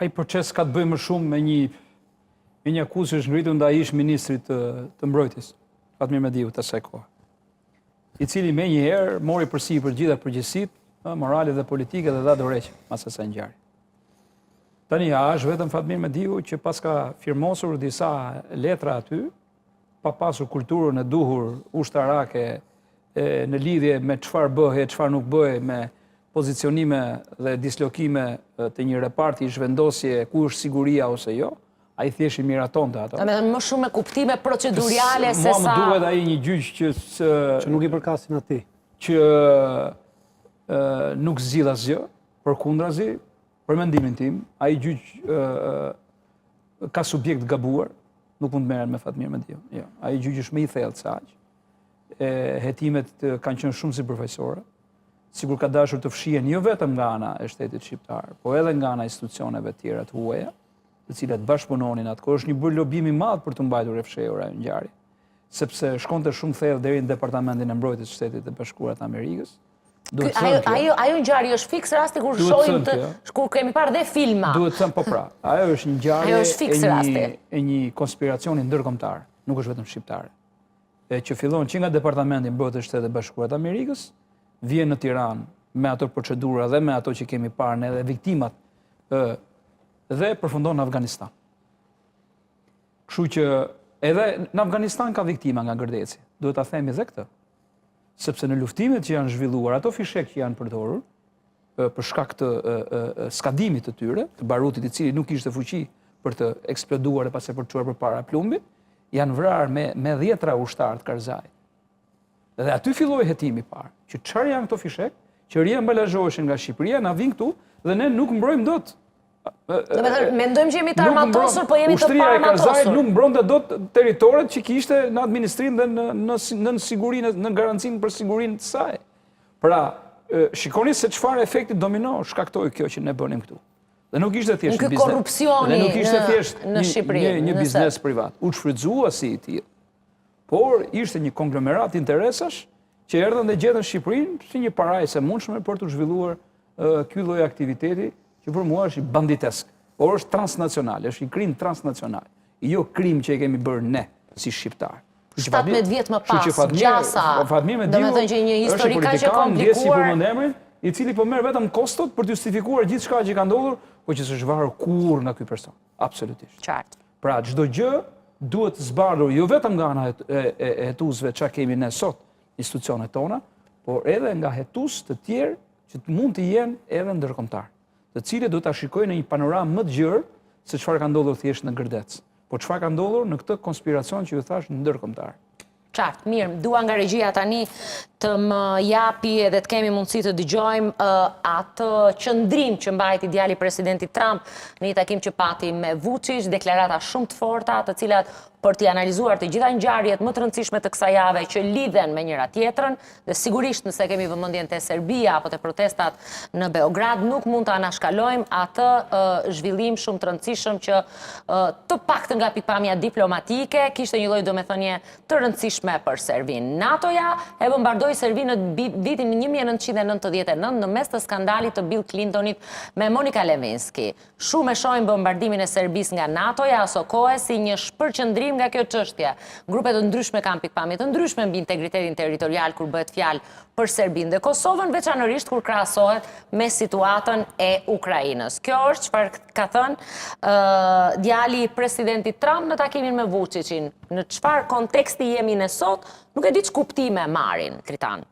ai proces ka të bëjë më shumë me një akuzë që është ngritur ndaj ish ministrit të mbrojtjes, Fatmir Mediu të asaj kohe, i cili me njëherë mori përsipër gjitha përgjegjësitë morale dhe politike dhe dha dorëheqje pas asaj ngjarje. Tani është vetëm Fatmir Mediu që pas ka firmosur disa letra aty, pa pasur kulturën e duhur ushtarake në lidhje me çfarë bëhej, çfarë nuk bëhej, me pozicionime dhe dislokime të një reparti zhvendosje ku është siguria ose jo, ai thjesht i miratonte ato. Më shumë me kuptime procedurale se sa... Mua më duhet ai një gjyq që nuk i përkasin atij. Që nuk zgjidh asgjë, përkundrazi, për mendimin tim, ai gjyq ka subjekt gabuar, nuk mund të merret me Fatmir Mediu. Jo, ai gjyq është më i thellë se aq. Hetimet kanë qenë shumë sipërfaqësore. Sigur ka dashur të fshihen jo vetëm nga ana e shtetit shqiptar, po edhe nga ana e institucioneve tjera të huaja, të cilat bashkëpunonin atko. Është një bërë lobim i madh për të mbajtur e fshehur ajo ngjarje, sepse shkonte shumë thellë deri në Departamentin e Mbrojtjes së Shtetit të Bashkuar të Amerikës. Ajo ngjarje është fiks rasti kur shohim kur kemi parë dhe filma. Duhet të them po pra. Ajo është një ngjarje e një konspiracioni ndërkombëtar, nuk është vetëm shqiptare. Që fillon që nga Departamenti i Mbrojtjes së Shtetit të Bashkuar të Amerikës, vjen në Tiranë me ato procedura dhe me ato që kemi parë ne dhe viktimat dhe përfundon në Afganistan. Kështu që edhe në Afganistan ka viktima nga Gërdeci. Duhet ta themi edhe këtë. Sepse në luftimet që janë zhvilluar, ato fishek që janë përdorur për shkak të skadimit të tyre, të barutit i cili nuk ishte fuqi për të eksploduar e pastaj për të çuar përpara plumbit, janë vrarë me 10 ushtarë të Karzai. Dhe aty filloi hetimi i parë, që çfarë janë këto fishek, që riambalazhoheshin nga Shqipëria, na vijnë këtu dhe ne nuk mbrojmë dot. Mendojmë që jemi të armatosur, po jemi të Ushtria e Karzait paarmatosur. nuk mbronte dot territoret që kishte në administrim dhe në sigurinë, në garancinë për sigurinë të saj. Pra, shikoni se çfarë efekti domino shkaktoi kjo që ne bënim këtu. Dhe nuk ishte thjesht biznes. Korrupsioni dhe nuk ishte thjesht në Shqipëri, një biznes privat. U shfrytëzua si i tillë. Por ishte një konglomerat interesash që erdhën dhe gjetën Shqipërinë si një parajsë e mundshme për të zhvilluar ky lloj aktiviteti që për mua është i banditesk, por është transnacional, është i krim transnacional. Jo krim që e kemi bërë ne si shqiptar. 17 vjet më pas, gjasa, domethënë që një histori kaq e komplikuar, i cili po merr vetëm kostot për të justifikuar gjithçka që ka ndodhur, por që s'është varur kurrë nga ky person. Absolutisht. Qartë. Pra çdo gjë duhet zbardhur jo vetëm nga ana e hetuesve çka kemi ne sot, institucionet tona, por edhe nga hetues të tjerë që mund të jenë edhe ndërkombëtar, të cilët do ta shikojnë në një panoramë më të gjerë se çfarë ka ndodhur thjesht në Gërdec, por çfarë ka ndodhur në këtë konspiracion që ju thash ndërkombëtar. Qartë, mirë, dua nga regjia tani të më japi edhe të kemi mundësi të dëgjojmë atë qëndrim që mbajti djali presidentit Trump në një takim që pati me Vučić, deklarata shumë të forta, të cilat për t'i analizuar të gjitha ngjarjet më të rëndësishme të kësaj jave që lidhen me njëra tjetrën, dhe sigurisht nëse kemi vëmendjen te Serbia apo te protestat në Beograd, nuk mund të anashkalojmë atë zhvillim shumë të rëndësishëm që të paktën nga pikpamja diplomatike kishte një lloj domethënie të rëndësishme për Serbinë. NATO-ja e bombardoi Serbinë në vitin 1999 në mes të skandalit të Bill Clintonit me Monica Lewinsky. Shumë e shohim bombardimin e Serbisë nga NATO-ja aso kohë si një shpërqendrim nga kjo çështje. Grupe të ndryshme kanë pikpamje të ndryshme mbi integritetin territorial kur bëhet fjalë për Serbinë dhe Kosovën, veçanërisht kur krahasohet me situatën e Ukrainës. Kjo është çfarë ka thënë djali i presidentit Trump në takimin me Vučićin. Në çfarë konteksti jemi ne sot, nuk e di ç'kuptime marrin, Kritan.